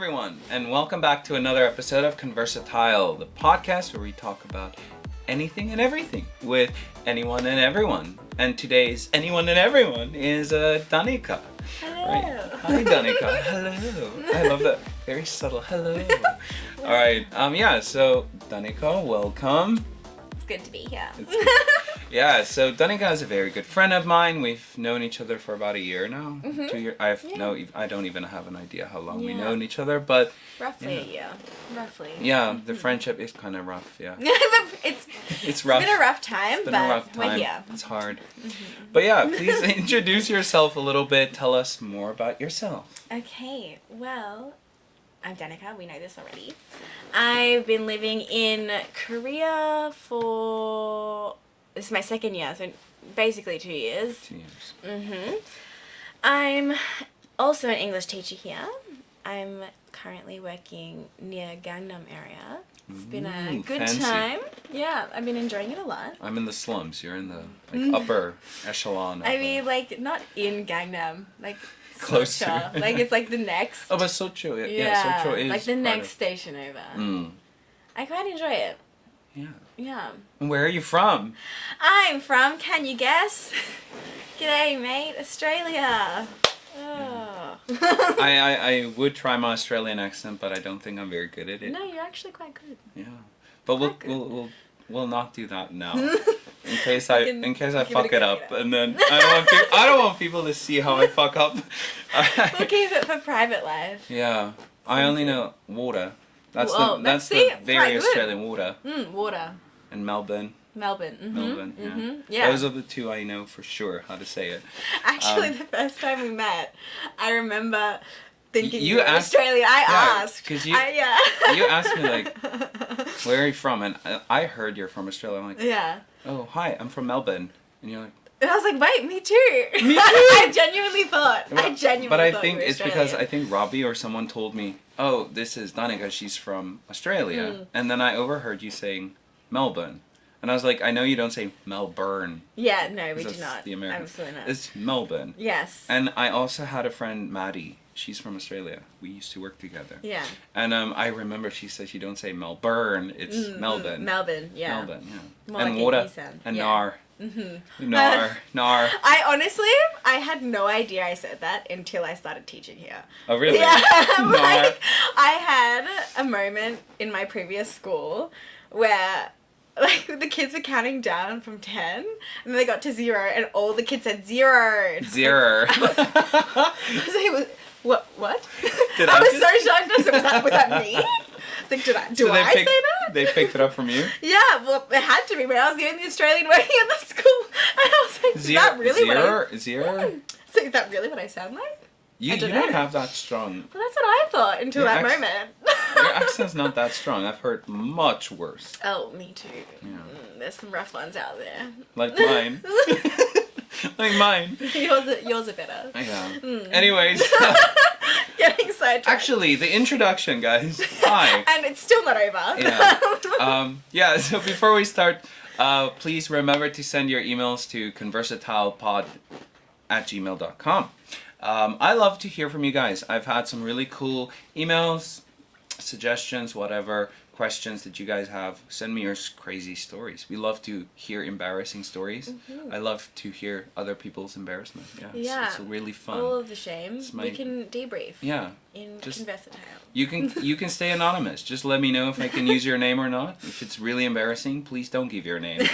everyone, and welcome back to another episode of Conversatile, the podcast where we talk about anything and everything with anyone and everyone. And today's anyone and everyone is Danika. Hello. Right? Hi, Danika. Hello. I love that very subtle hello. All right. So Danika, welcome. It's good to be here. Yeah, so Danika is a very good friend of mine. We've known each other for about a year now. Mm-hmm. 2 years. I don't even have an idea how long we've known each other, but Roughly a year. Roughly. yeah, the friendship is kind of rough. Yeah, it's rough. been a rough time, It's been but a rough time. we're here. It's hard. But yeah, please introduce yourself a little bit. Tell us more about yourself. Okay, well, I'm Danika. We know this already. I've been living in Korea for... This is my second year, so basically 2 years. 2 years. Mm-hmm. I'm also an English teacher here. I'm currently working near Gangnam area. It's been a Ooh, good fancy. time. Yeah, I've been enjoying it a lot. I'm in the slums. You're in the upper echelon. I mean, like, not in Gangnam, like, Closer. Socho. Like, it's like the next. Oh, but Socho. Yeah, Socho is like the part next of... station over. Mm. I quite enjoy it. Yeah. Yeah. And where are you from? I'm from, can you guess? G'day, mate, Australia. Oh. I would try my Australian accent, but I don't think I'm very good at it. No, you're actually quite good. Yeah, but we'll not do that now. In case I fuck it up, and then I don't want people to see how I fuck up. We'll keep it for private life. Yeah, I only know water. That's That's the quite very good. Australian water. Water. And Melbourne. Melbourne. Mm-hmm. Melbourne. Yeah. Mm-hmm. Yeah. Those are the two I know for sure how to say it. Actually, the first time we met, I remember thinking You you were asked- Australian. I Yeah, asked. 'cause you- yeah. You asked me like, where are you from? And I heard you're from Australia. I'm like, Yeah. oh hi, I'm from Melbourne. And you're like. And I was like, wait, me too. Me too. I genuinely thought. But I think you were it's because I Australian. think Robbie or someone told me, oh, this is Danika, she's from Australia. And then I overheard you saying Melbourne. And I was like, I know you don't say Melbourne. Yeah, no, we That's do not. the American. Absolutely not. It's Melbourne. Yes. And I also had a friend, Maddie. She's from Australia. We used to work together. Yeah. And I remember she said you don't say Melbourne, it's Melbourne. Melbourne, yeah. Melbourne, yeah. More and like water. a sound. And Yeah. nar. Mm-hmm. Nar. I honestly, I had no idea I said that until I started teaching here. Oh, really? Yeah, Nar. like, I had a moment in my previous school where, like, the kids were counting down from 10, and then they got to 0, and all the kids said 0. And Zero. What? Did I I was just- so shocked. Was that me? Like, do So I say that? They picked it up from you? Yeah, well, it had to be, but I was the only Australian working at the school, and I was like, is that really what I... Zero? So is that really what I sound like? You I don't don't know. have that strong. Well, that's what I thought until Your that accent- moment. Your accent's not that strong. I've heard much worse. Oh, me too. Yeah. There's some rough ones out there. Like mine. Like mine. Yours are better. Yeah. Anyways. Getting sidetracked. Actually, the introduction, guys. Hi. And it's still not over. Yeah. So before we start, please remember to send your emails to conversatilepod@gmail.com. I love to hear from you guys. I've had some really cool emails, suggestions, whatever, questions that you guys have. Send me your crazy stories. We love to hear embarrassing stories. I love to hear other people's embarrassment. Yeah, it's really fun. All of the shame. my- We can debrief. Yeah. In Just- Conversatile. You can stay anonymous. Just let me know if I can use your name or not. If it's really embarrassing, please don't give your name.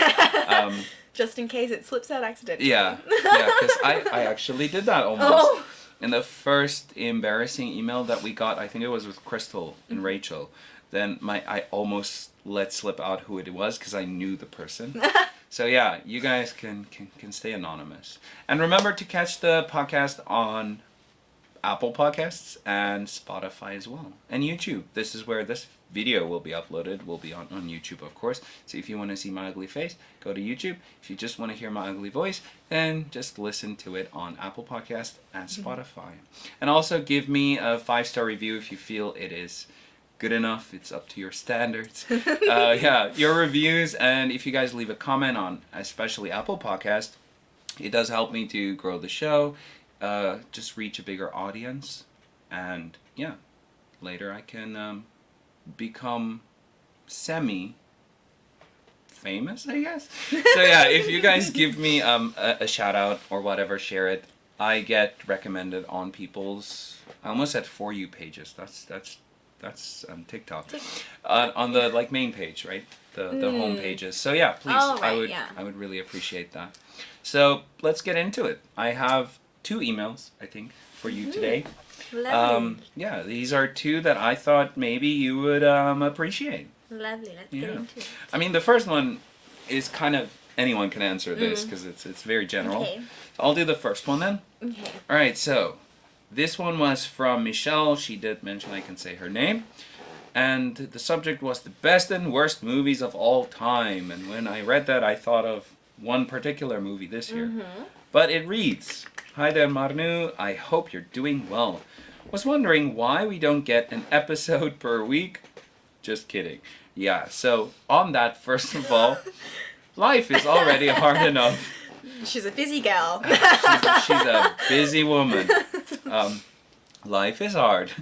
Just in case it slips out accidentally. Yeah, because I actually did that almost. Oh. In the first embarrassing email that we got, I think it was with Crystal and Rachel, then I almost let slip out who it was because I knew the person. So yeah, you guys can stay anonymous. And remember to catch the podcast on Apple Podcasts and Spotify as well. And YouTube. This is where this video will be uploaded. Will be on YouTube, of course. So if you want to see my ugly face, go to YouTube. If you just want to hear my ugly voice, then just listen to it on Apple Podcast and Spotify. And also give me a 5-star review if you feel it is good enough. It's up to your standards. Your reviews, and if you guys leave a comment on especially Apple Podcast, it does help me to grow the show, just reach a bigger audience, and yeah, later I can become semi-famous, I guess. So yeah, if you guys give me a shout out or whatever, share it, I get recommended on people's. I almost said For You pages. That's TikTok. On the like main page, right? The home pages. So yeah, please, Oh, right, I would really appreciate that. So let's get into it. I have 2 emails, I think, for you today. Lovely. Yeah, these are 2 that I thought maybe you would appreciate. Lovely. Let's get into it. I mean, the first one is kind of anyone can answer this because it's very general. Okay. So I'll do the first one then. Okay. All right, so this one was from Michelle. She did mention I can say her name. And the subject was the best and worst movies of all time. And when I read that, I thought of one particular movie this year. But it reads, "Hi there, Marnu. I hope you're doing well. Was wondering why we don't get an episode per week." Just kidding. Yeah, so on that, first of all, life is already hard enough. She's a busy gal. She's a busy woman. Life is hard.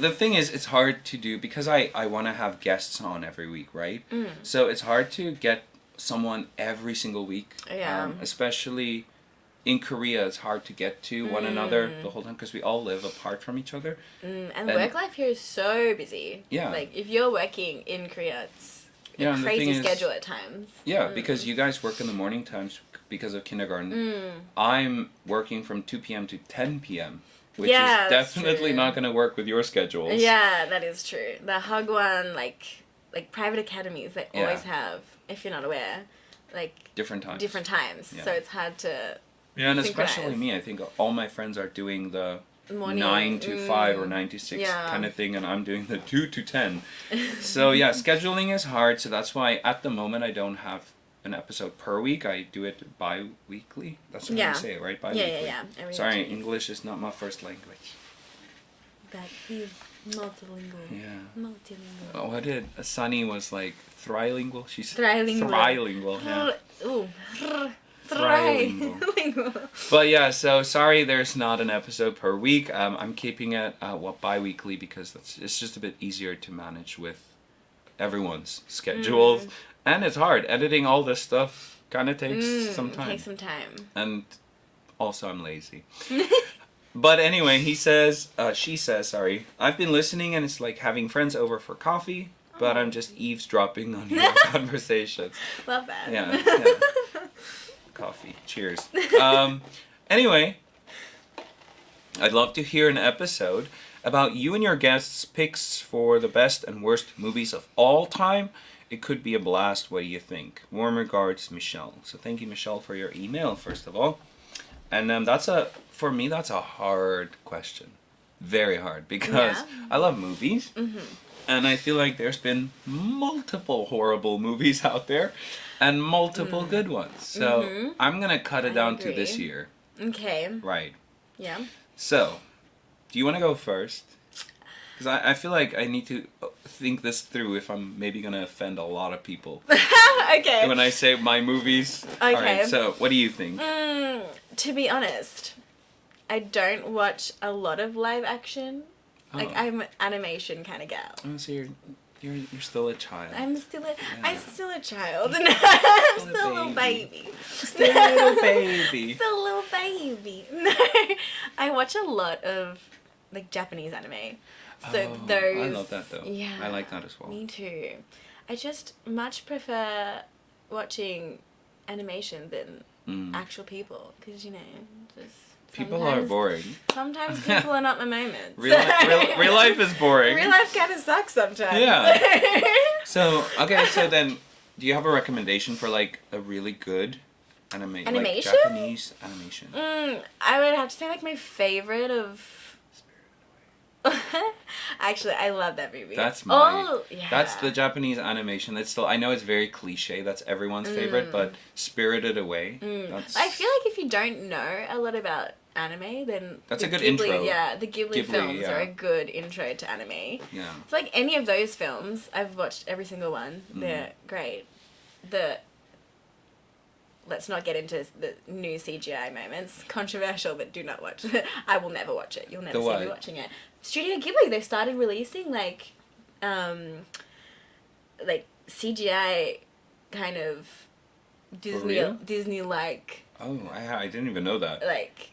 The thing is, it's hard to do because I want to have guests on every week, right? So it's hard to get someone every single week. Yeah. Especially in Korea, it's hard to get to one another the whole time because we all live apart from each other. And work life here is so busy. Yeah. Like, if you're working in Korea, it's a crazy schedule at times. Yeah, because you guys work in the morning times because of kindergarten. I'm working from 2 p.m. to 10 p.m., which is definitely not going to work with your schedules. Yeah, that is true. The Hagwon, like private academies, they always have, if you're not aware, like different times. Yeah. So it's hard to and especially me. I think all my friends are doing the morning 9 to 5 or 9 to 6 kind of thing, and I'm doing the 2 to 10. So yeah, scheduling is hard. So that's why at the moment I don't have an episode per week. I do it bi-weekly. That's what I say, right? Bi-weekly. Yeah. Sorry, English is not my first language. But he's multilingual. Yeah. Multilingual. What did Sunny was like trilingual? She's trilingual. Trilingual, yeah. Ooh. Trilingual. But yeah, so sorry there's not an episode per week. I'm keeping it bi-weekly because it's just a bit easier to manage with everyone's schedules. And it's hard. Editing all this stuff kind of takes some time. Takes some time. And also I'm lazy. But anyway, she says, I've been listening and it's like having friends over for coffee, but I'm just eavesdropping on your conversations. Love that. Yeah. Coffee. Cheers. Anyway, I'd love to hear an episode about you and your guests' picks for the best and worst movies of all time. It could be a blast. What do you think? Warm regards, Michelle. So thank you, Michelle, for your email, first of all. And for me, that's a hard question. Very hard, because I love movies. And I feel like there's been multiple horrible movies out there and multiple good ones. So I'm going to cut it down to this year. Okay. Right. Yeah. So, do you want to go first? Because I feel like I need to think this through if I'm maybe going to offend a lot of people. Okay. When I say my movies. Okay. Alright, so what do you think? To be honest, I don't watch a lot of live action. Like, I'm an animation kind of gal. Oh, so you're still a child. I'm still a child. I'm still a little baby. Still a little baby. Still a little baby. No, I watch a lot of, like, Japanese anime. So those... I love that, though. Yeah. I like that as well. Me too. I just much prefer watching animation than actual people. Because, just... People are boring. Sometimes people are not my moment. Real life is boring. Real life kind of sucks sometimes. Yeah. So then, do you have a recommendation for, like, a really good animation? Like Japanese animation? I would have to say, like, my favorite of... Actually, I love that movie. That's the Japanese animation. That's still, I know it's very cliche. That's everyone's favorite, but Spirited Away. I feel like if you don't know a lot about anime, then that's a good intro. Yeah, the Ghibli films are a good intro to anime. Yeah. It's like any of those films. I've watched every single one. They're great. let's not get into the new CGI moments. Controversial, but do not watch it. I will never watch it. You'll never see me watching it. Studio Ghibli, they started releasing like CGI kind of Disney-like. Oh, I didn't even know that. Like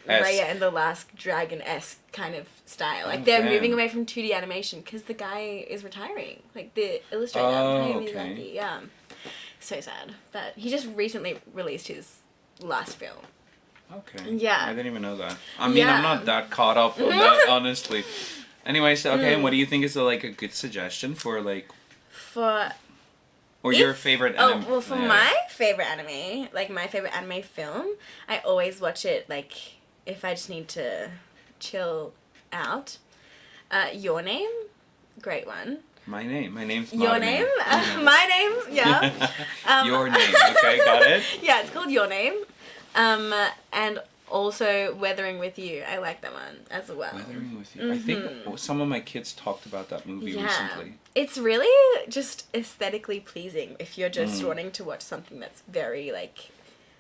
Raya and the Last Dragon-esque kind of style. Like they're moving away from 2D animation because the guy is retiring. Like the illustrator. Okay. Yeah. So sad. But he just recently released his last film. Okay. Yeah. I didn't even know that. I mean, I'm not that caught up on that, honestly. Anyways, okay, and what do you think is a good suggestion for or your favorite anime? Oh, well, for my favorite anime, like my favorite anime film, I always watch it like if I just need to chill out. Your Name, great one. My name's Your Name? My Name, yeah. Your Name, okay, got it. Yeah, it's called Your Name. And also Weathering with You, I like that one as well. Weathering with You. I think some of my kids talked about that movie recently. It's really just aesthetically pleasing if you're just wanting to watch something that's very, like,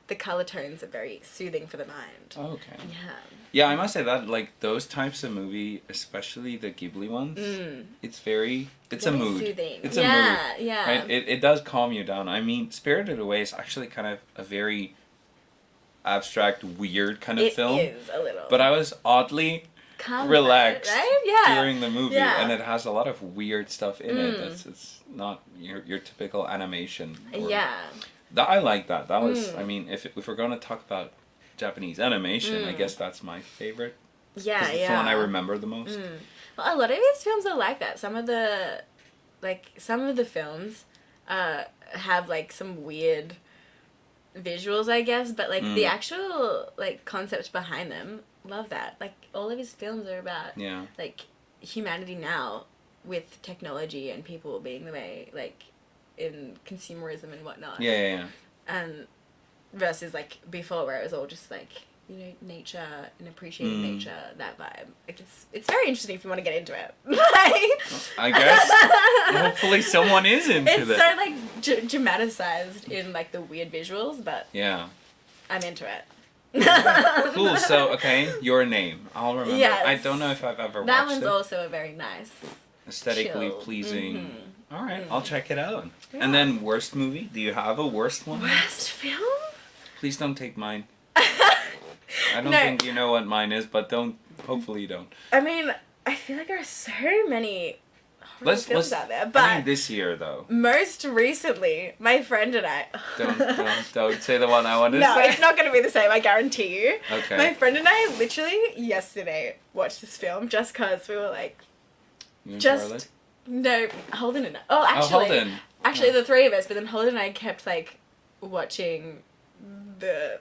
the color tones are very soothing for the mind. Oh, okay. Yeah. Yeah, I must say that, like, those types of movie, especially the Ghibli ones, it's a mood. Soothing. It's a mood. Yeah. Right? It does calm you down. I mean, Spirited Away is actually kind of a very abstract, weird kind of film. It is a little. But I was oddly relaxed during the movie, and it has a lot of weird stuff in it. It's not your typical animation. I like that. That was, I mean, if we're going to talk about Japanese animation, I guess that's my favorite. Yeah, it's the one I remember the most. Well, a lot of these films are like that. Some of the films have, like, some weird visuals, I guess, but, like, the actual, like, concept behind them, love that. Like, all of his films are about, like, humanity now with technology and people being the way, like, in consumerism and whatnot. Yeah. And versus, like, before where it was all just, like, you know, nature and appreciating nature, that vibe. Like, it's very interesting if you want to get into it. I guess. Hopefully someone is into it's that. It's so, like, dramaticized in, like, the weird visuals, but I'm into it. Cool. So, okay, Your Name. I'll remember. Yes. I don't know if I've ever watched it. That one's also a very nice, aesthetically pleasing. All right, I'll check it out. Yeah. And then worst movie? Do you have a worst one? Worst film? Please don't take mine. I don't think you know what mine is, but hopefully you don't. I mean, I feel like there are so many films out there, but I mean this year though. Most recently, my friend and I. Don't say the one I wanted to say. No, it's not going to be the same. I guarantee you. Okay. My friend and I literally yesterday watched this film just cause we were like, no, Holden and I. Oh, actually, Actually, the three of us, but then Holden and I kept like watching the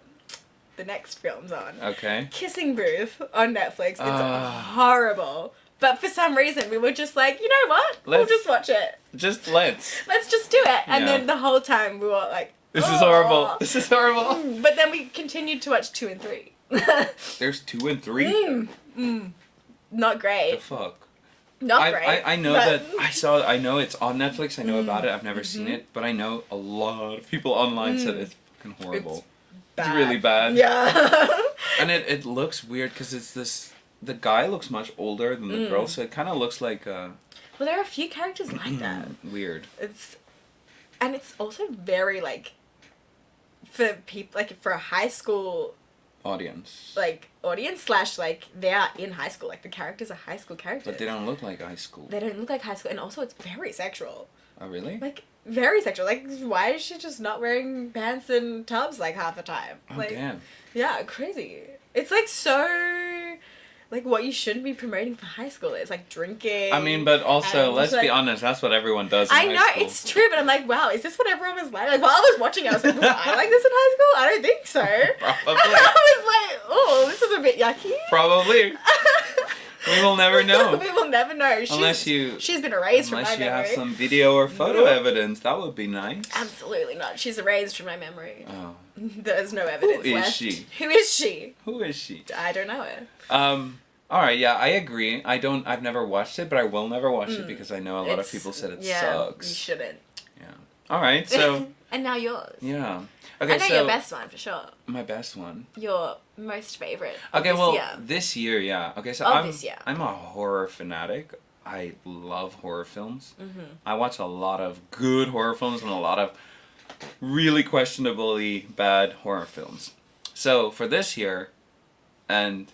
next films on. Okay. Kissing Booth on Netflix. It's horrible. But for some reason, we were just like, you know what? We'll just watch it. Let's just do it. And then the whole time we were like, This is horrible. This is horrible. But then we continued to watch 2 and 3. There's 2 and 3? Not great. The fuck? Not great. I know I know it's on Netflix. I know about it. I've never seen it. But I know a lot of people online said it's fucking horrible. It's really bad. Yeah. And it looks weird because it's this... The guy looks much older than the girl, so it kind of looks like... Well, there are a few characters like that. Weird. It's also very, like... For people... Like, for a high school... Audience. Like, audience / like, they are in high school. Like, the characters are high school characters. But they don't look like high school. They don't look like high school. And also, it's very sexual. Oh, really? Like, very sexual. Like, why is she just not wearing pants and tubs, like, half the time? Oh, like, damn. Yeah, crazy. It's, like, so... Like, what you shouldn't be promoting for high school is, like, drinking. I mean, but also, let's be honest, that's what everyone does in high school. I know, it's true, but I'm like, wow, is this what everyone was like? Like, while I was watching it, I was like, was I like this in high school? I don't think so. Probably. I was like, oh, this is a bit yucky. Probably. We will never know. We will never know. She's been erased from my memory. Unless you have some video or photo evidence, that would be nice. Absolutely not. She's erased from my memory. Oh. There's no evidence left. Who is she? Who is she? I don't know her. Alright, yeah, I agree. I've never watched it, but I will never watch it because I know a lot of people said it sucks. You shouldn't. Yeah. Alright, so And now yours. Yeah. Okay, I know so your best one, for sure. my best one. Your most favourite. Okay, this well, year. this year, yeah. Okay, so This year. I'm a horror fanatic. I love horror films. Mm-hmm. I watch a lot of good horror films and a lot of really questionably bad horror films. So for this year, and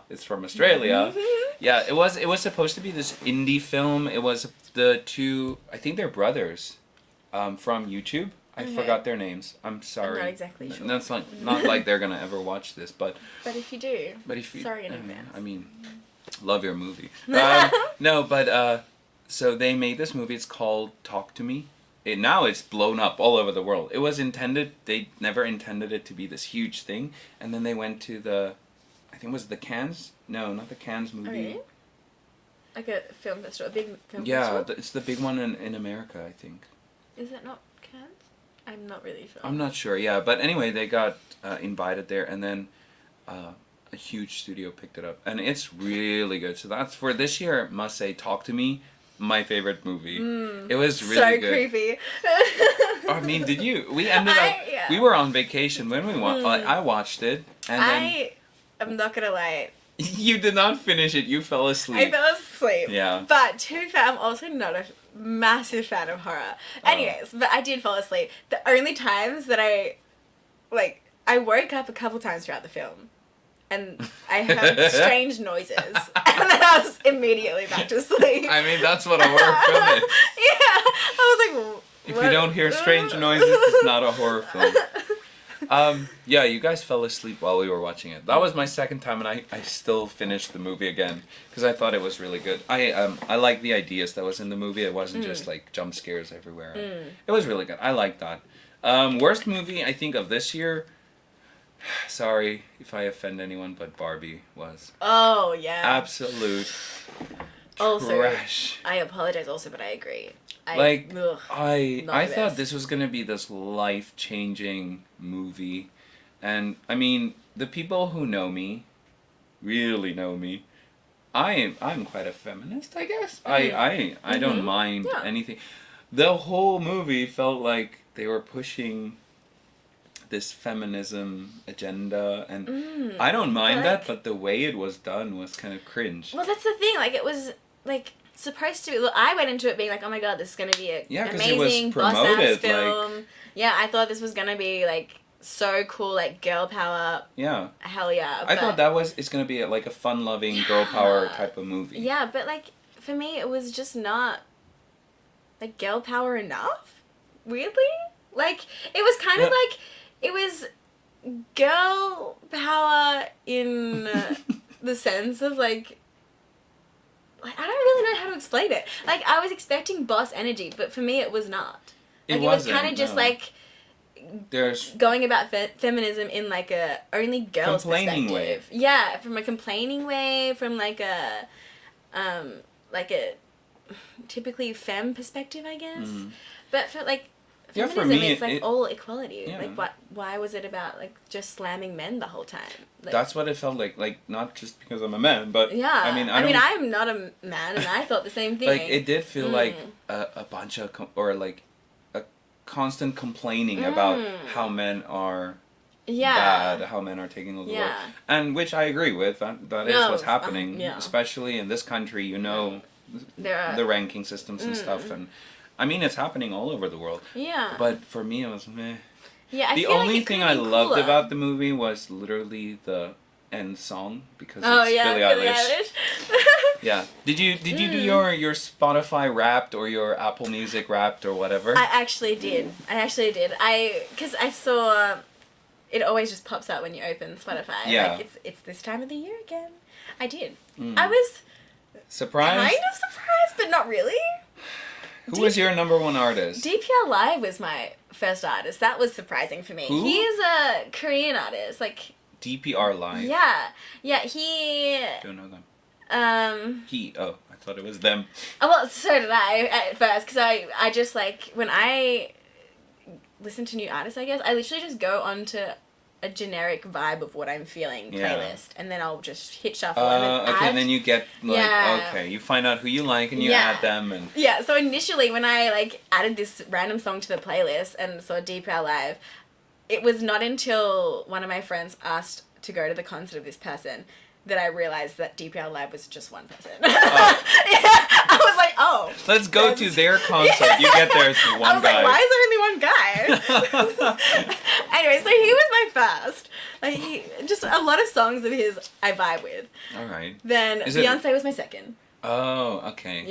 it's from Australia. Yeah, it was supposed to be this indie film. It was the two, I think they're brothers, from YouTube. I forgot their names. I'm sorry. I'm not exactly sure. That's not like they're gonna ever watch this, but. But if you do. But if you. Sorry in advance. I mean, love your movie. No, but so they made this movie. It's called Talk to Me. Now it's blown up all over the world. It was intended. They never intended it to be this huge thing, and then they went to I think it was the Cannes. No, not the Cannes movie. Oh, really? Like a film festival, a big film festival? Yeah, it's the big one in America, I think. Is it not Cannes? I'm not really sure. I'm not sure, yeah. But anyway, they got invited there, and then a huge studio picked it up. And it's really good. So that's, for this year, must say, Talk to Me, my favorite movie. It was really good. So creepy. I mean, did you? We ended up... Yeah. We were on vacation when we watched... I watched it, and then... I'm not gonna lie. You did not finish it. You fell asleep. I fell asleep. Yeah. But to be fair, I'm also not a massive fan of horror. Anyways, but I did fall asleep. The only times that I woke up a couple times throughout the film. And I heard strange noises. And then I was immediately back to sleep. I mean, that's what a horror film is. Yeah. I was like, if you don't hear strange noises, it's not a horror film. Yeah, you guys fell asleep while we were watching it. That was my second time, and I still finished the movie again because I thought it was really good. I like the ideas that was in the movie. It wasn't just like jump scares everywhere. It was really good. I like that. Worst movie I think of this year. Sorry if I offend anyone, but Barbie was. Oh yeah. Absolute also, trash. I apologize also, but I agree. I the thought best. this was gonna be this life-changing movie, and I mean, the people who know me really know me. I'm quite a feminist, I guess. I don't mind anything. The whole movie felt like they were pushing this feminism agenda, and I don't mind that, but the way it was done was kind of cringe. Well, that's the thing. Like, it was like supposed to. Well, I went into it being like, oh my god, this is gonna be an amazing boss-ass film. Yeah, I thought this was gonna be like so cool, like girl power. Yeah. Hell yeah. I thought it's gonna be like a fun-loving girl power type of movie. Yeah, but like for me, it was just not like girl power enough. Weirdly, like it was kind of like it was girl power in the sense of like I don't really know how to explain it. Like I was expecting boss energy, but for me, it was not. Like it was kind of just like. There's going about feminism in like a only girls complaining perspective. way. Yeah, from a complaining way, from like a typically femme perspective, I guess. But for like feminism, for me, it's like all equality. Yeah. Like why was it about like just slamming men the whole time? Like, that's what it felt like. Like not just because I'm a man, but yeah. I mean, I'm not a man, and I thought the same thing. Like it did feel like a bunch of constant complaining about how men are bad, how men are taking over the world, and which I agree with. That is what's happening, especially in this country. You know, the ranking systems and stuff, and I mean it's happening all over the world. Yeah. But for me, it was meh. Yeah. The only thing I loved about the movie was literally the end song because it's Billie Eilish. Yeah. Did you do your Spotify Wrapped or your Apple Music Wrapped or whatever? I actually did. Because I saw it always just pops up when you open Spotify. Yeah. Like it's this time of the year again. I did. I was surprised. Kind of surprised, but not really. Who was your number one artist? DPR Live was my first artist. That was surprising for me. Who? He's a Korean artist, like DPR Live. Yeah. He. Don't know them. I thought it was them. Oh, well, so did I at first, because I just, like, when I listen to new artists, I guess, I literally just go onto a generic vibe of what I'm feeling Yeah. playlist, and then I'll just hit shuffle and then okay, add. and then you get like Yeah. okay, you find out who you like and you Yeah. add them and Yeah, so initially when I like added this random song to the playlist and saw DPR Live, it was not until one of my friends asked to go to the concert of this person that I realized that DPR Live was just one person. I was like, oh. let's go to their concert. You get there as one guy. I was like, why is there only one guy? Anyway, so he was my first. Like, just a lot of songs of his I vibe with. All right. Then Is it- Beyonce was my second. Oh, okay.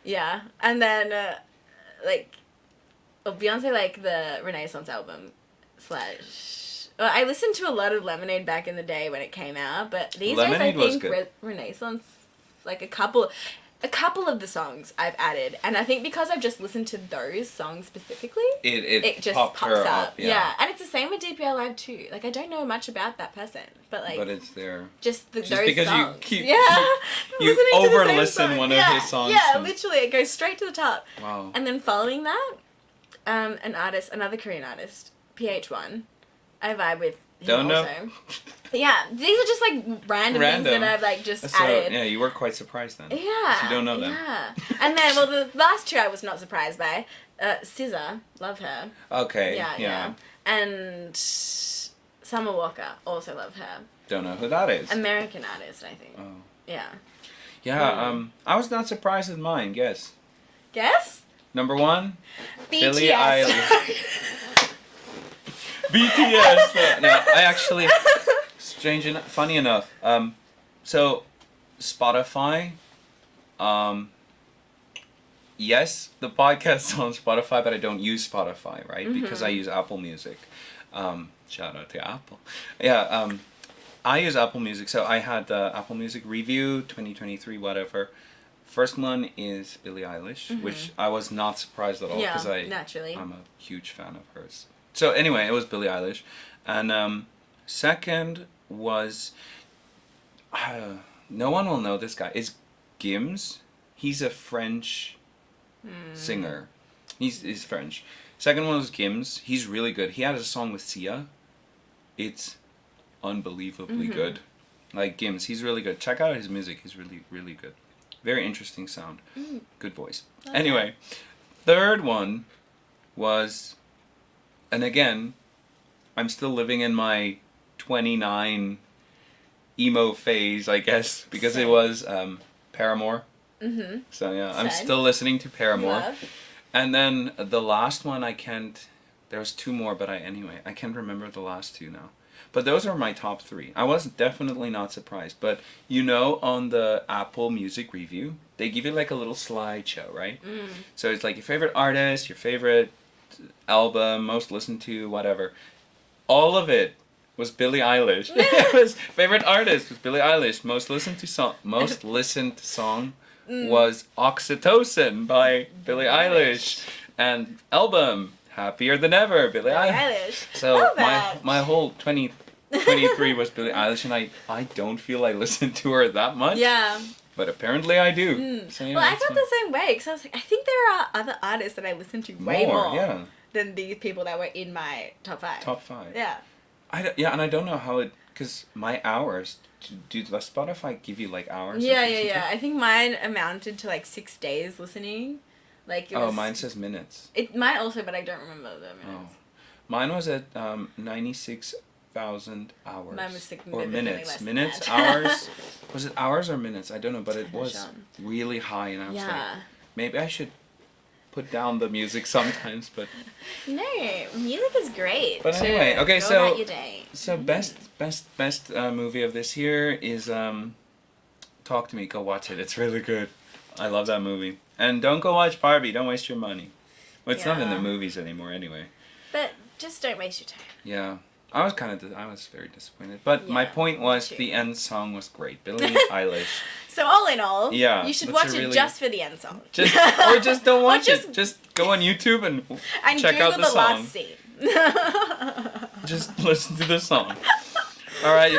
Yeah. And then, Beyonce, like, the Renaissance album / Well, I listened to a lot of Lemonade back in the day when it came out, but these Lemonade days I was think good. Renaissance, like a couple of the songs I've added, and I think because I've just listened to those songs specifically, It just popped pops her up. up. Yeah. And it's the same with DPR Live too. Like I don't know much about that person, but like But it's there. just Just those because you songs. keep- yeah, you listening to the same over-listen song. one of his songs Yeah, and- literally, it goes straight to the top. Wow. And then following that, another Korean artist, PH1, I vibe with him Don't know. also. Yeah, these are just like random things that I've like just So, added. yeah, you were quite surprised then. Yeah. You don't know them. Yeah. And then, well, the last two I was not surprised by. SZA, love her. Okay. Yeah. And Summer Walker, also love her. Don't know who that is. American artist, I think. Oh. Yeah. Yeah, I was not surprised with mine, guess. Guess? Number 1, BTS. Billie Eilish. BTS. No, I actually, funny enough, so Spotify, yes, the podcast's on Spotify, but I don't use Spotify, right? Because I use Apple Music. Shout out to Apple. Yeah, I use Apple Music, so I had the Apple Music review 2023, whatever. First one is Billie Eilish, which I was not surprised at all because naturally. I'm a huge fan of hers. So anyway, it was Billie Eilish, and second was no one will know this guy. It's Gims. He's a French singer. He's French. Second one was Gims. He's really good. He had a song with Sia. It's unbelievably good. Like Gims, he's really good. Check out his music. He's really, really good. Very interesting sound. Good voice. Okay. Anyway, third one was, and again, I'm still living in my 29 emo phase, I guess, because it was Paramore. Mm-hmm. So yeah, I'm still listening to Paramore. Love. And then the last one there was two more, but I can't remember the last two now. But those are my top 3. I was definitely not surprised. But on the Apple Music review, they give you like a little slideshow, right? So it's like your favorite artist, your favorite album, most listened to, whatever. All of it was Billie Eilish. It was favorite artist was Billie Eilish. Most listened song was Oxytocin by Billie Eilish, and album Happier Than Ever, Billie Eilish. So Love that. my whole 2023 was Billie Eilish, and I don't feel I listen to her that much. Yeah. But apparently I do. So, yeah, Well, I that's felt the same way because I was like, I think there are other artists that I listen to way more yeah. than these people that were in my top 5. Top 5. Yeah. And I don't know how because my hours, does Spotify give you like hours? Yeah. I think mine amounted to like 6 days listening. Like it was, mine says minutes. It might also, but I don't remember the minutes. Mine was at 96,000 hours. Mine was or significantly minutes. less than Minutes, that. hours. Was it hours or minutes? I don't know, but it was sure. really high, and I was like, Yeah. maybe I should put down the music sometimes, but. No, music is great. But to anyway, okay, go so about your day. So best movie of this year is Talk to Me. Go watch it. It's really good. I love that movie. And don't go watch Barbie. Don't waste your money. Well, it's not in the Yeah. movies anymore anyway. But just don't waste your time. Yeah. I was very disappointed. But my Yeah, point was me too. the end song was great. Billie Eilish. So all in all, Yeah, you should that's watch a it really- just for the end song. Just don't watch just- it. Just go on YouTube and check Google out the the song. last scene. Just listen to the song. All right.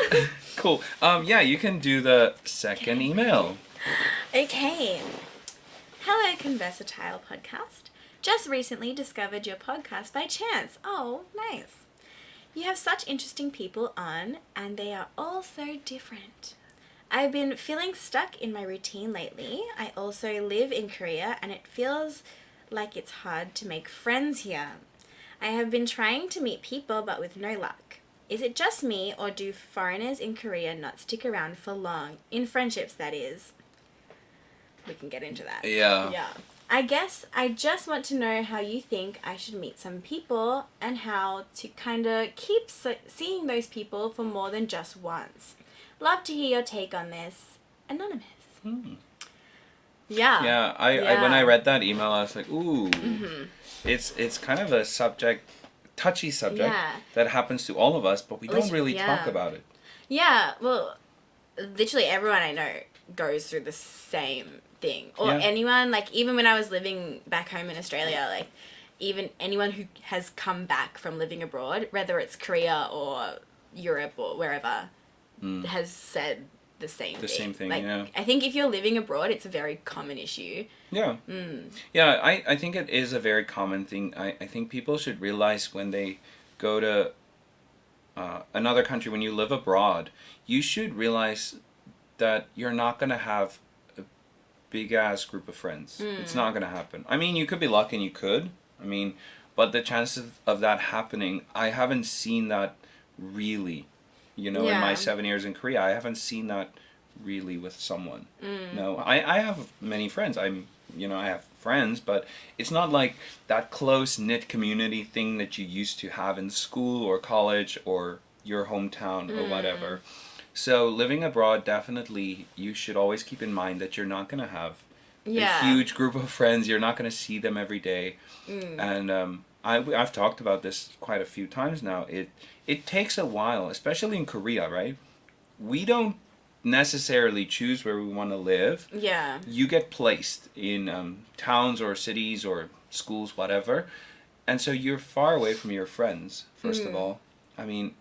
Cool. Yeah, you can do the second email. Okay. Hello, Conversatile Podcast. Just recently discovered your podcast by chance. Oh, nice. You have such interesting people on, and they are all so different. I've been feeling stuck in my routine lately. I also live in Korea, and it feels like it's hard to make friends here. I have been trying to meet people, but with no luck. Is it just me, or do foreigners in Korea not stick around for long? In friendships, that is. We can get into that. Yeah. Yeah. I guess I just want to know how you think I should meet some people and how to kind of keep seeing those people for more than just once. Love to hear your take on this. Anonymous. Yeah. Yeah, I when I read that email, I was like, ooh. It's kind of a touchy subject that happens to all of us, but we don't really talk about it. Yeah, well, literally everyone I know goes through the same thing. Or anyone, like, even when I was living back home in Australia, like, even anyone who has come back from living abroad, whether it's Korea or Europe or wherever, has said the same thing. The same thing, like, yeah. I think if you're living abroad, it's a very common issue. Yeah. Yeah, I think it is a very common thing. I think people should realize when they go to another country, when you live abroad, you should realize that you're not going to have a big-ass group of friends. It's not going to happen. I mean, you could be lucky and you could. I mean, but the chances of that happening, I haven't seen that really. In my 7 years in Korea, I haven't seen that really with someone. No, I have many friends. I have friends, but it's not like that close-knit community thing that you used to have in school or college or your hometown or whatever. So living abroad, definitely, you should always keep in mind that you're not going to have a huge group of friends. You're not going to see them every day. And I've talked about this quite a few times now. It takes a while, especially in Korea, right? We don't necessarily choose where we want to live. Yeah. You get placed in towns or cities or schools, whatever. And so you're far away from your friends, first of all. I mean,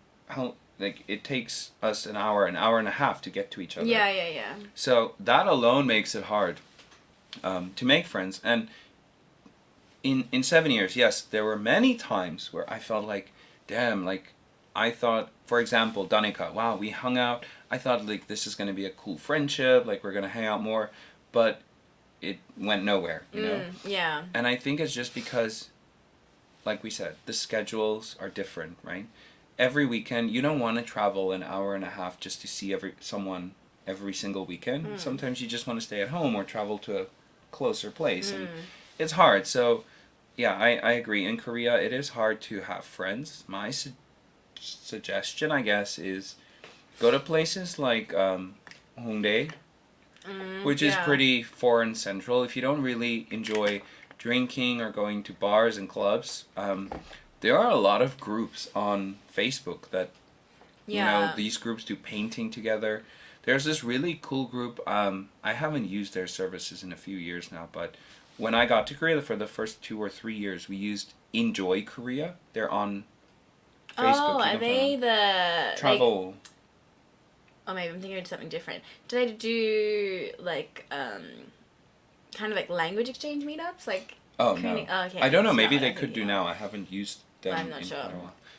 it takes us an hour and a half to get to each other. Yeah. So that alone makes it hard to make friends. And in 7 years, yes, there were many times where I felt like, damn, like, I thought, for example, Danika, wow, we hung out. I thought, like, this is going to be a cool friendship, like, we're going to hang out more. But it went nowhere, you know? Yeah. And I think it's just because, like we said, the schedules are different, right? Every weekend, you don't want to travel an hour and a half just to see someone every single weekend. Sometimes you just want to stay at home or travel to a closer place. And it's hard. So, yeah, I agree. In Korea, it is hard to have friends. My suggestion, I guess, is go to places like Hongdae, which is pretty foreign central. If you don't really enjoy drinking or going to bars and clubs, there are a lot of groups on Facebook that, these groups do painting together. There's this really cool group. I haven't used their services in a few years now, but when I got to Korea for the first 2 or 3 years, we used Enjoy Korea. They're on Facebook. Oh, are they the travel? Oh, maybe I'm thinking of something different. Do they do like kind of like language exchange meetups? Like no. Okay, I don't know. Maybe they could do now. I haven't used them. I'm not sure.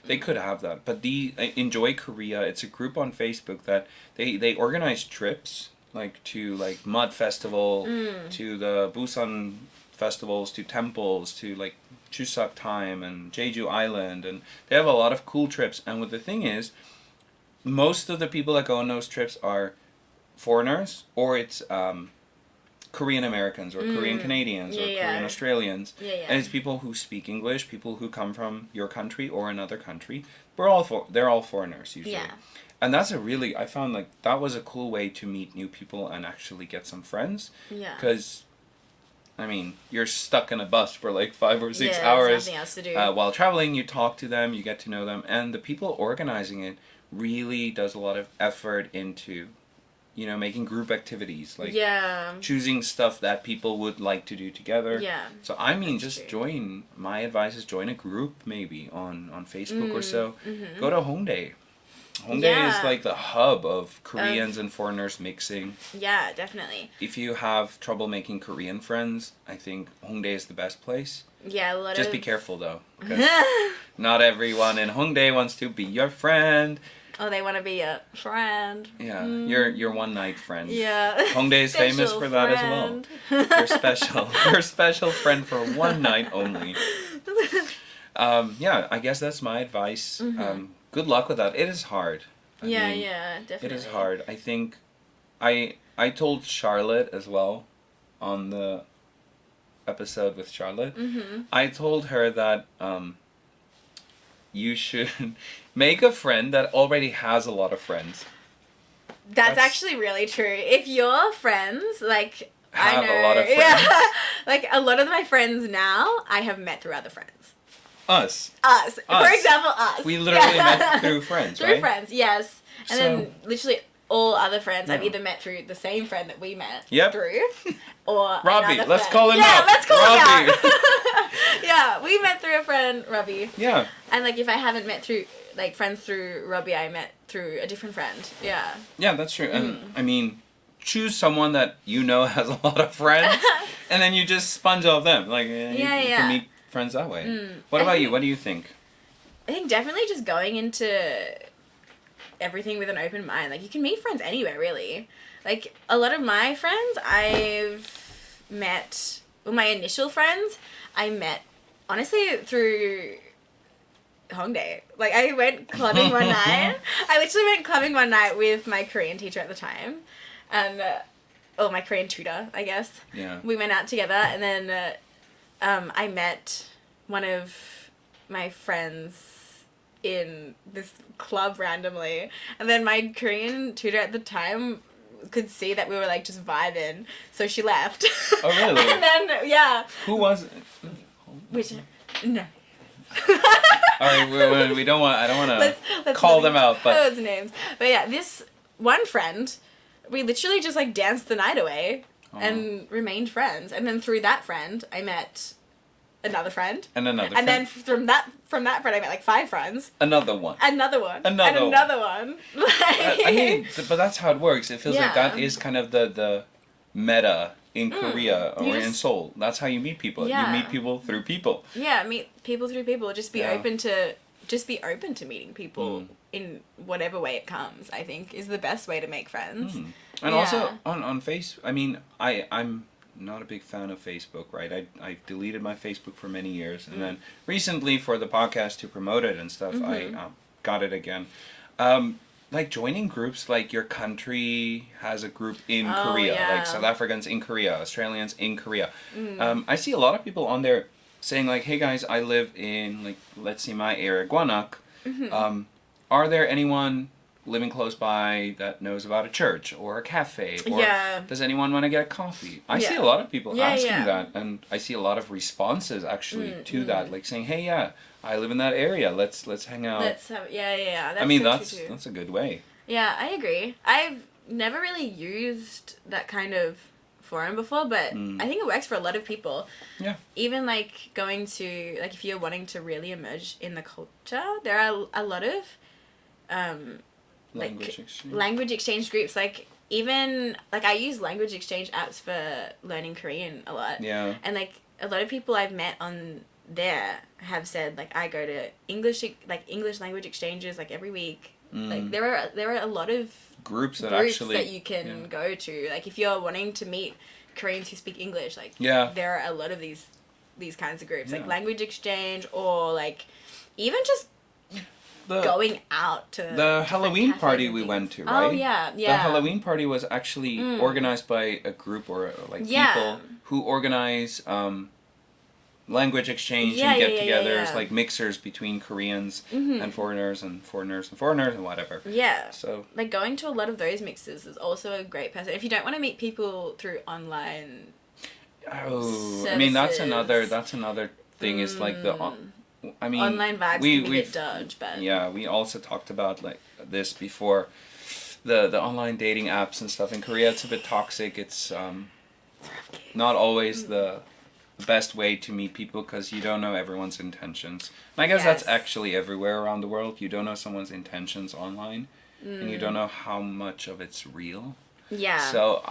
They could have that, but the Enjoy Korea. It's a group on Facebook that they organize trips like to like Mud Festival, to the Busan festivals, to temples, to like Chuseok time and Jeju Island, and they have a lot of cool trips. And what the thing is, most of the people that go on those trips are foreigners, or it's Korean Americans or Korean Canadians or Korean Australians. And it's people who speak English, people who come from your country or another country. They're all foreigners usually. Yeah. And that's I found like that was a cool way to meet new people and actually get some friends. Yeah. Because, I mean, you're stuck in a bus for like 5 or 6 there's hours. nothing else to do. While traveling, you talk to them, you get to know them. And the people organizing it really does a lot of effort into, making group activities. Like choosing stuff that people would like to do together. Yeah. So, I mean, just my advice is join a group maybe on Facebook or so. Go to Hongdae. Hongdae is like the hub of Koreans and foreigners mixing. Yeah, definitely. If you have trouble making Korean friends, I think Hongdae is the best place. Yeah, a lot Just of... be careful though, because not everyone in Hongdae wants to be your friend. Oh, they want to be a friend. Yeah, your one night friend. Yeah. Hongdae is famous for that as well. You're special. You're a special friend for one night only. Yeah, I guess that's my advice. Good luck with that. It is hard. I mean, Definitely. It is hard. I think I told Charlotte as well on the episode with Charlotte. I told her that you should make a friend that already has a lot of friends. That's actually really true. If your friends, like, Have I know, a lot of friends. Yeah, like, a lot of my friends now, I have met through other friends. Us. For example, us. We literally met through friends, right? Through friends, yes. And then literally all other friends I've Yeah. either met through the same friend that we met Yep. through, or Robbie. another Let's friend. call him out. Yeah, let's call Robbie. him out. Yeah, we met through a friend, Robbie. Yeah. And, like, if I haven't met through, like, friends through Robbie, I met through a different friend. Yeah. Yeah, that's true. And I mean, choose someone that you know has a lot of friends, and then you just sponge off them. Like, you can meet friends that way. What about you? What do you think? I think definitely just going into everything with an open mind. Like, you can meet friends anywhere, really. Like, a lot of my friends I've met, well, my initial friends I met, honestly, through Hongdae. Like, I went clubbing one night. I literally went clubbing one night with my Korean teacher at the time. And, my Korean tutor, I guess. Yeah. We went out together, and then I met one of my friends in this club randomly, and then my Korean tutor at the time could see that we were, like, just vibing, so she left. Oh, really? And then Who was it? which no All right, we don't want. I don't want to let's call them out, but those names. But yeah, this one friend, we literally just, like, danced the night away and remained friends, and then through that friend I met another friend. And another and friend. then from that friend I met, like, 5 friends. Another one. Another one. Another and another one. I mean, but that's how it works. It feels like Yeah. that is kind of the meta in Korea or in just- Seoul. That's how you meet people. Yeah. You meet people through people. Yeah, meet people through people. Just be Yeah. open to meeting people in whatever way it comes, I think, is the best way to make friends. And Yeah. also on Facebook, I mean, I'm not a big fan of Facebook, right? I deleted my Facebook for many years, and then recently for the podcast to promote it and stuff, I got it again. Like joining groups, like your country has a group in Korea, yeah. like South Africans in Korea, Australians in Korea. I see a lot of people on there saying like, hey guys, I live in, like, let's see, my area, Gwanak. Are there anyone living close by that knows about a church or a cafe, or does anyone want to get a coffee? I see a lot of people asking that, and I see a lot of responses actually to that, like saying, hey, I live in that area, let's hang out. Let's have, that's I mean, so that's true too. that's a good way. Yeah, I agree. I've never really used that kind of forum before, but I think it works for a lot of people. Yeah. Even, like, going to, like, if you're wanting to really emerge in the culture, there are a lot of language exchange groups. Like, even, like, I use language exchange apps for learning Korean a lot. Yeah. And, like, a lot of people I've met on there have said, like, I go to English language exchanges, like, every week. Like, there are a lot of groups that you can go to. Like, if you're wanting to meet Koreans who speak English, like, there are a lot of these kinds of groups, like language exchange, or, like, even just going out to the Halloween cafes party and we things. went to, right? Oh yeah. The Halloween party was actually organized by a group, or like people who organize language exchange and get-togethers, like mixers between Koreans and foreigners and foreigners and foreigners and whatever. Yeah. So, like, going to a lot of those mixes is also a great person. If you don't want to meet people through online I mean, that's another thing, is like I mean, online vibes can be a bit dodgy, but yeah, we also talked about like this before, the online dating apps and stuff in Korea. It's a bit toxic. It's not always the best way to meet people, because you don't know everyone's intentions. And I guess that's actually everywhere around the world. You don't know someone's intentions online, and you don't know how much of it's real. Yeah. So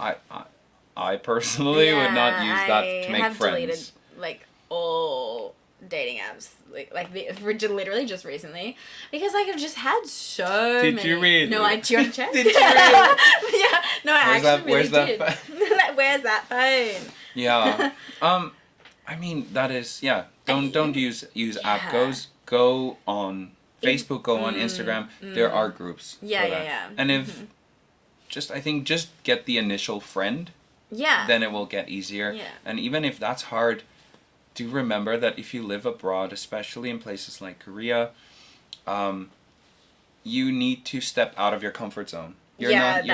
I personally would not use that to make friends. I have deleted, like, all dating apps, literally just recently, because like I've just had so many. Did you read? No, do you want to check? Did you read? Yeah, no, I actually really did. That Like, where's that phone? Yeah. I mean, that is, yeah. Don't use app. Go on Facebook, go on Instagram. There are groups. Yeah, for that. yeah. And if I think just get the initial friend. Yeah. Then it will get easier. Yeah. And even if that's hard, do remember that if you live abroad, especially in places like Korea, you need to step out of your comfort zone. You're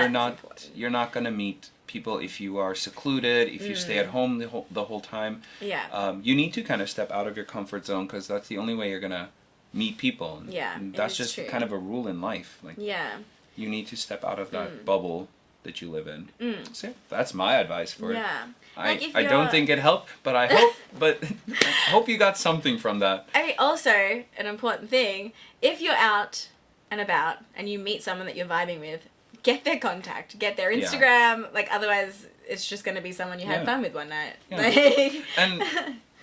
not gonna meet people if you are secluded, if you stay at home the whole time. Yeah. You need to kind of step out of your comfort zone, because that's the only way you're gonna meet people. And that's just true. kind of a rule in life. Like, you need to step out of that bubble that you live in. So that's my advice for it. I don't think it helped, but I hope you got something from that. I mean, also an important thing, if you're out and about and you meet someone that you're vibing with, get their contact, get their Instagram. Like, otherwise it's just going to be someone you had fun with one night. And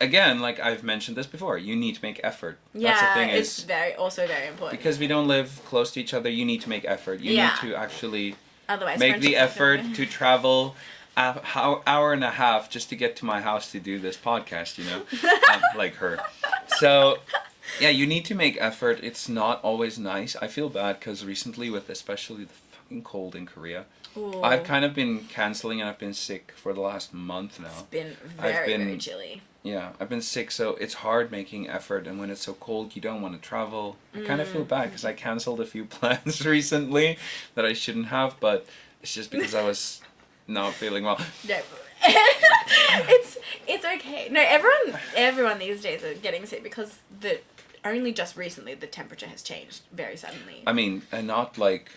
again, like I've mentioned this before, you need to make effort. Yeah, that's the thing, it's very important. Because we don't live close to each other, you need to make effort. You need to actually otherwise make the effort to travel hour and a half just to get to my house to do this podcast, like her. So, yeah, you need to make effort. It's not always nice. I feel bad because recently, with especially the fucking cold in Korea, I've kind of been canceling, and I've been sick for the last month now. It's been very chilly. Yeah, I've been sick, so it's hard making effort, and when it's so cold, you don't want to travel. I kind of feel bad because I canceled a few plans recently that I shouldn't have, but it's just because I was not feeling well. No. it's okay. No, everyone these days are getting sick because only just recently the temperature has changed very suddenly. I mean, and not like...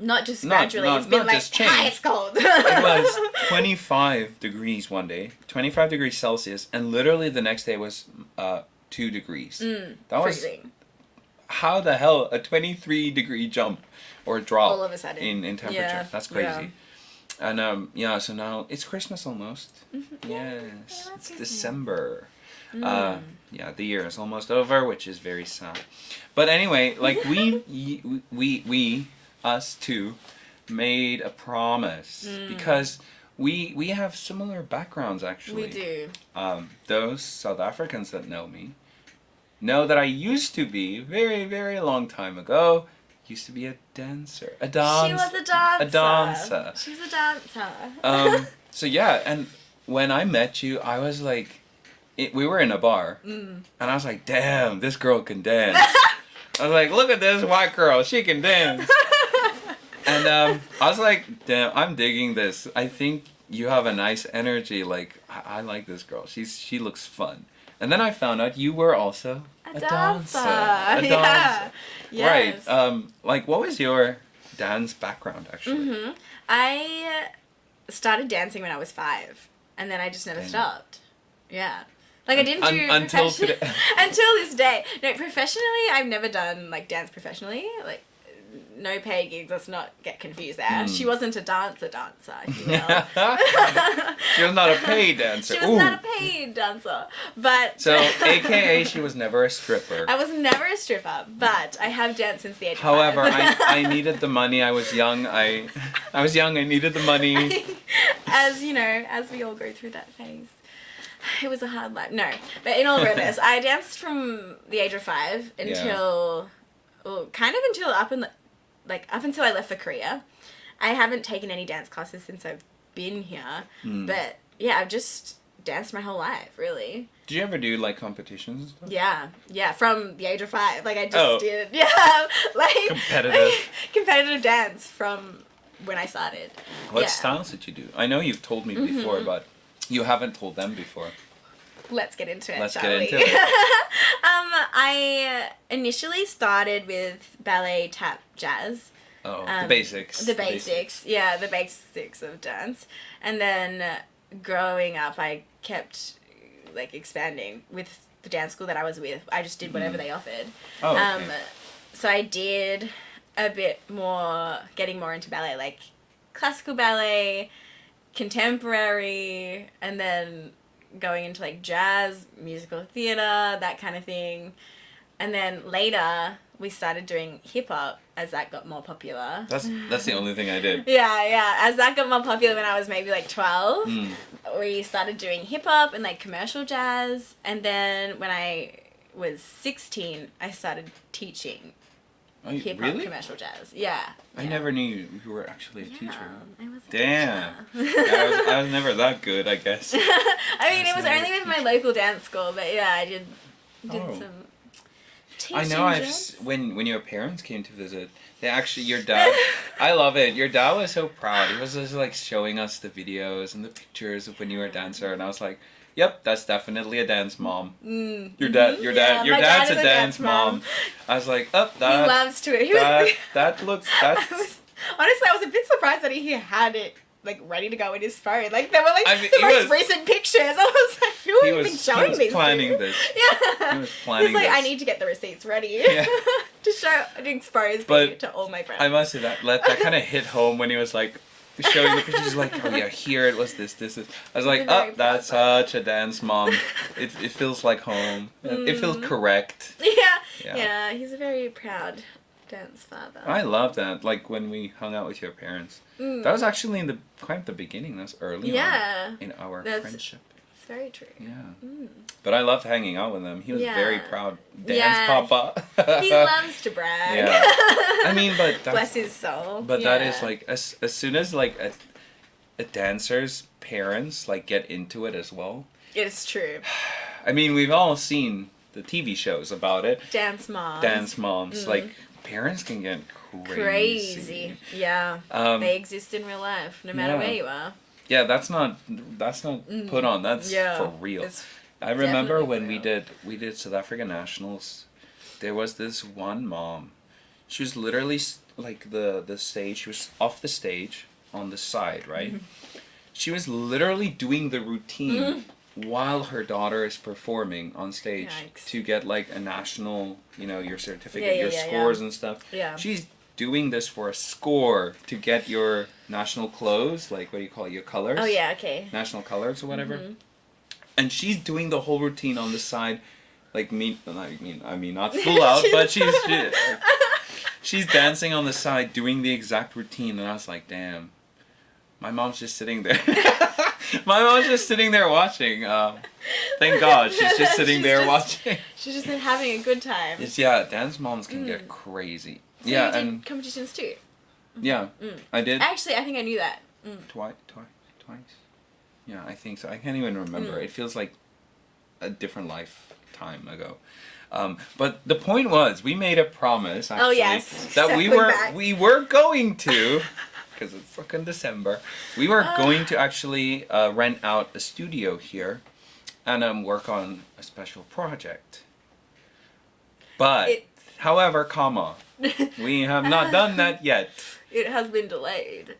Not just gradually, it's been like, hi, it's cold. It was 25 degrees one day, 25 degrees Celsius, and literally the next day was 2 degrees. That freezing. Was... How the hell a 23 degree jump or drop all of a sudden in temperature? Yeah. That's crazy. Yeah. And so now it's Christmas almost. Yes, it's December. The year is almost over, which is very sad. But anyway, like we us two made a promise because we have similar backgrounds actually. We do. Those South Africans that know me know that I used to be very, very long time ago. Used to be a dancer. She was a dancer. A dancer. She's a dancer. So yeah, and when I met you, I was like, we were in a bar, and I was like, damn, this girl can dance. I was like, look at this white girl, she can dance. And I was like, damn, I'm digging this. I think you have a nice energy. Like, I like this girl. She looks fun. And then I found out you were also a dancer. A dancer. Yeah. Yes. Right. Like, what was your dance background, actually? I started dancing when I was 5. And then I just never stopped. Yeah. Like, I didn't do until today. Until this day. No, professionally, I've never done, like, dance professionally. Like, no paid gigs, let's not get confused there. She wasn't a dancer, if you will. She was not a paid dancer. She was not a paid dancer. But... So, AKA, she was never a stripper. I was never a stripper, but I have danced since the age of 5. However, I needed the money. I was young. I needed the money. As, as we all go through that phase. It was a hard life. No. But in all fairness, I danced from the age of 5 until... Well, kind of until up until I left for Korea. I haven't taken any dance classes since I've been here. But yeah, I've just danced my whole life, really. Did you ever do like competitions and stuff? Yeah, from the age of 5. Like I just did. Yeah, like competitive dance from when I started. What styles did you do? I know you've told me before, but you haven't told them before. Let's get into it, Let's shall get we? into it. I initially started with ballet, tap, jazz. Oh, the basics. The basics. Yeah, the basics of dance. And then growing up, I kept like expanding with the dance school that I was with. I just did whatever they offered. Oh, okay. So I did a bit more, getting more into ballet, like classical ballet, contemporary, and then going into like jazz, musical theatre, that kind of thing. And then later we started doing hip hop as that got more popular. That's the only thing I did. Yeah. As that got more popular when I was maybe like 12, we started doing hip hop and like commercial jazz. And then when I was 16, I started teaching hip hop commercial jazz. Yeah. I never knew you were actually a teacher. I was a Damn. teacher. I was never that good, I guess. I mean, it was only with my local dance school, but yeah, I did some teaching. I know when your parents came to visit, they actually, your dad, I love it. Your dad was so proud. He was just like showing us the videos and the pictures of when you were a dancer, and I was like, yep, that's definitely a dance mom. Your dad's a dance mom. I was like, oh, that. He loves to it. Honestly, I was a bit surprised that he had it like ready to go in his phone. Like they were like the most recent pictures. I was like, who are you even showing these? He was planning this. Yeah. He was planning He's like, this. I need to get the receipts ready to expose me to all my friends. I must say that kind of hit home when he was like showing the pictures. Like, oh yeah, here it was this. I was like, oh, that's such a dance mom. It feels like home. It feels correct. Yeah. He's a very proud dance father. I love that. Like when we hung out with your parents, that was actually in the beginning. That was early on in our friendship. It's very true. Yeah. But I loved hanging out with him. He was very proud dance papa. He loves to brag. Yeah. I mean, but bless his soul. But that is like as soon as like a dancer's parents like get into it as well. It's true. I mean, we've all seen the TV shows about it. Dance moms. Like parents can get crazy. Yeah. They exist in real life, no matter where you are. Yeah, that's not put on. That's for real. I remember when we did South African Nationals, there was this one mom. She was literally like the stage. She was off the stage on the side, right? Mm-hmm. She was literally doing the routine while her daughter is performing on stage to get like a national, your certificate, your scores and stuff. Yeah. She's doing this for a score to get your national clothes, like what do you call it, your colors? Oh yeah, okay. National colors or whatever. Mm-hmm. And she's doing the whole routine on the side, like not full out, but she's dancing on the side doing the exact routine, and I was like, damn, my mom's just sitting there. My mom's just sitting there watching. Thank God, she's just sitting there watching. She's just been having a good time. Dance moms can get crazy. So you did competitions too? Yeah, I did. Actually, I think I knew that. Twice. Yeah, I think so. I can't even remember. It feels like a different lifetime ago. But the point was, we made a promise actually that we were going to, because it's fucking December. We were going to actually rent out a studio here, and work on a special project. But however, we have not done that yet. It has been delayed.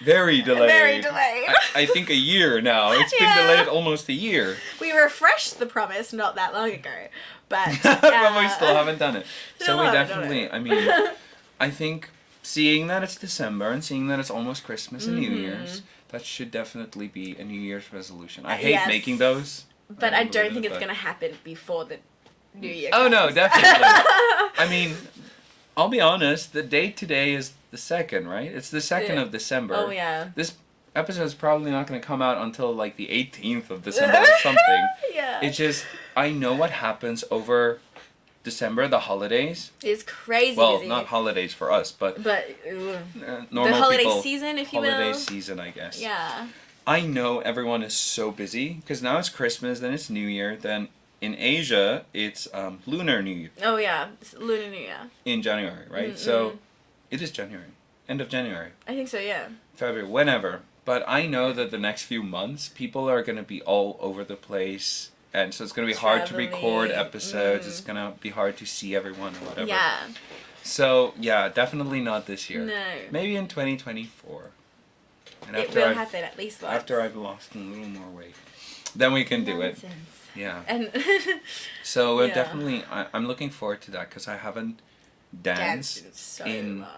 Very delayed. Very delayed. I think a year now. It's been delayed almost a year. We refreshed the promise not that long ago, but but we still haven't done it. So we definitely, I think seeing that it's December and seeing that it's almost Christmas and New Year's, that should definitely be a New Year's resolution. I hate making those. But I don't think it's going to happen before the New Year. Oh, no, definitely. I mean, I'll be honest, the date today is the 2nd, right? It's the 2nd of December. Oh, yeah. This episode is probably not going to come out until like the 18th of December or something. Yeah. It's just, I know what happens over December, the holidays. It's crazy. Well, not holidays for us, but normal the holiday people, season, if you will. Holiday season, I guess. Yeah. I know everyone is so busy, because now it's Christmas, then it's New Year, then in Asia, it's Lunar New Year. Oh, yeah. It's Lunar New Year. In January, right? So, it is January. End of January. I think so, yeah. February, whenever. But I know that the next few months, people are going to be all over the place. And so it's going to be hard to record episodes. It's going to be hard to see everyone or whatever. Yeah. So, yeah, definitely not this year. No. Maybe in 2024. And it will happen at least once. After I've lost a little more weight. Then we can do it. Yeah. And so definitely, I'm looking forward to that because I haven't danced in so in long.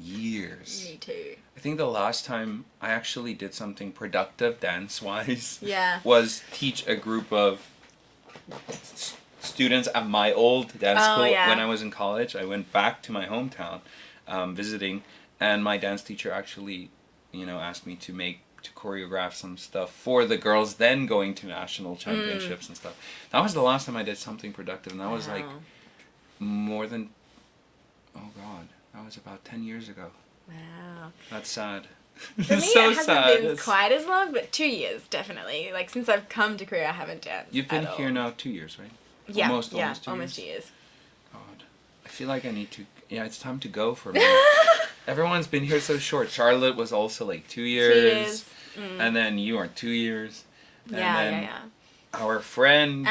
years. Me too. I think the last time I actually did something productive dance-wise was teach a group of students at my old dance school when I was in college. I went back to my hometown visiting, and my dance teacher actually, asked me to choreograph some stuff for the girls then going to national championships and stuff. That was the last time I did something productive, and that was like more than, that was about 10 years ago. Wow. That's sad. For me, so it hasn't sad. been quite as long, but 2 years, definitely. Like, since I've come to Korea, I haven't danced. You've been here now 2 years, right? Yeah, almost 2 years. God. I feel like I need to, it's time to go for me. Everyone's been here so short. Charlotte was also like 2 years. 2 years. And then you are 2 years. And then yeah. our friend,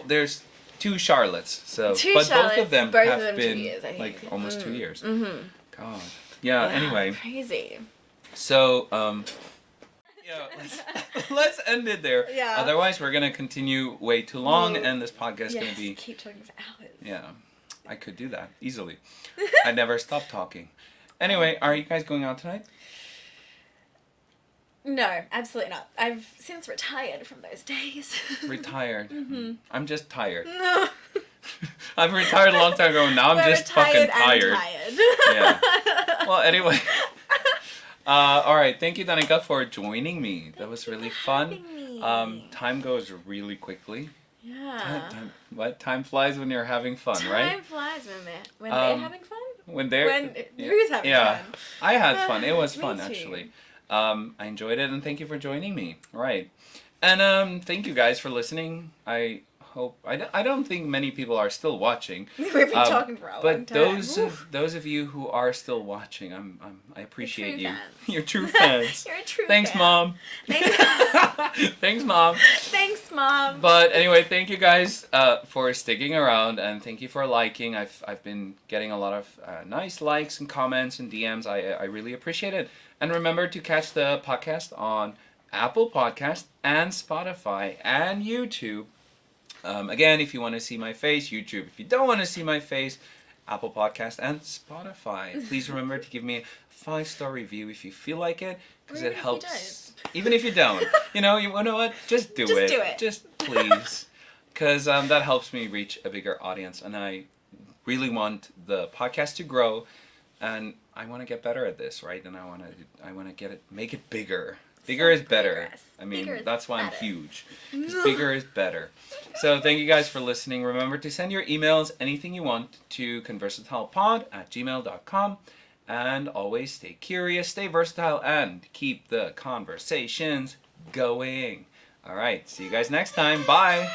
there's 2 Charlottes. So, but both of them have been 2 years, I think. like almost 2 years. Mm-hmm. God. Yeah, anyway. Crazy. So, let's end it there. Yeah. Otherwise, we're going to continue way too long, and this podcast is going to be... keep talking for hours. Yeah, I could do that easily. I never stop talking. Anyway, are you guys going out tonight? No, absolutely not. I've since retired from those days. Retired? Mm-hmm. I'm just tired. No. I've retired a long time ago, and now I'm just fucking tired. Yeah. Well, anyway. All right, thank you, Danika, for joining me. That was really fun. Time goes really quickly. Yeah. Time flies when you're having fun, right? Time flies when they're having fun. Who's having fun? I had fun. It was fun, too. actually. I enjoyed it, and thank you for joining me. Right. And thank you guys for listening. I hope I don't think many people are still watching. We've been talking for a long time. But those of you who are still watching, I appreciate you. Fans. You're true fans. You're a true Thanks, fan. Mom. Thanks, Mom. Thanks, Mom. But anyway, thank you guys for sticking around, and thank you for liking. I've been getting a lot of nice likes and comments and DMs. I really appreciate it. And remember to catch the podcast on Apple Podcast and Spotify and YouTube. Again, if you want to see my face, YouTube. If you don't want to see my face, Apple Podcast and Spotify. Please remember to give me a 5-star review if you feel like it, because it helps. Even if you don't. You know what? Just do it. Just do it. Just please. Because that helps me reach a bigger audience. And I really want the podcast to grow. And I want to get better at this, right? And I want to make it bigger. Bigger is better. I mean, that's why I'm huge. Bigger is better. So thank you guys for listening. Remember to send your emails, anything you want, to conversatilepod@gmail.com. And always stay curious, stay versatile, and keep the conversations going. All right. See you guys next time. Bye.